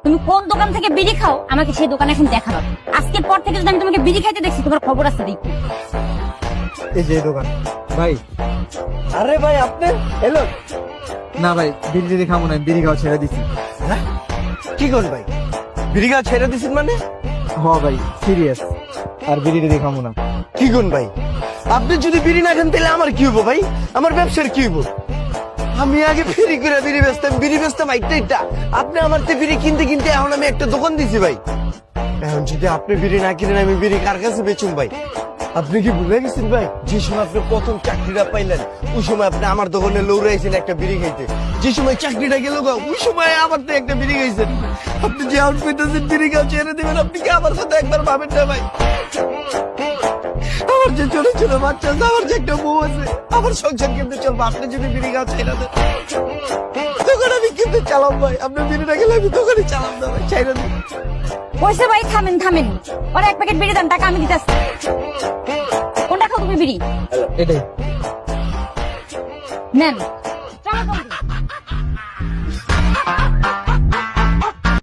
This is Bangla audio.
তুমি কোন দোকান থেকে বিড়ি খাও আমাকে সেই দোকানে এখন দেখাবা। আজকের পর থেকে যদি আমি তোমাকে বিড়ি খাইতে দেখছি তোমার খবর আছে দেখি। এই যে দোকান ভাই। আরে ভাই আপনি এলো না ভাই, বিড়ি টিড়ি খাবো না, বিড়ি খাওয়া ছেড়ে দিছি। হ্যাঁ কি করেন ভাই? বিড়ি খাওয়া ছেড়ে দিছেন মানে? হ ভাই, সিরিয়াস। আর বিড়ি টিড়ি খাবো না। কি করেন ভাই? আপনি যদি বিড়ি না খান তাহলে আমার কি হবো ভাই? আমার ব্যবসার কি হবো? আমি আগে ফ্রি করে বিড়ি বেচতাম একটা। আপনি আমার তো বিড়ি কিনতে কিনতে এখন আমি একটা দোকান দিছি ভাই। এখন যদি আপনি বিড়ি না কিনেন আমি বিড়ি কার কাছে বেচুম ভাই? আপনি কি ভুলে গেছেন ভাই? যে সময় আপনি প্রথম চাকরিটা পাইলেন ওই সময় আপনি আমার দোকানে লৌড়াইছেন একটা বিড়ি খাইতে। যে সময় চাকরিটা গেল ওই সময় আমার তো একটা বিড়ি খাইছেন। আপনি যে আউট পেতেছেন বিড়ি খাওয়া ছেড়ে দেবেন, আপনি কি আমার সাথে একবার ভাবেন না ভাই? আমার যে ছোট ছোট বাচ্চা আছে, আমার যে একটা বউ আছে, আমার সংসার কিন্তু চলবে। আপনি যদি বিড়ি খাওয়া ছেড়ে দেন তখন আমি কিন্তু চালাম ভাই। আপনি বিড়িটা গেলে আমি দোকানে চালাম না ভাই, ছেড়ে দিন। পয়সা ভাই থামেন। ওরা এক প্যাকেট বিড়ি দেন, টাকা আমি দিতেছি। কোনটা খাও তুমি বিড়ি? এটাই নেন।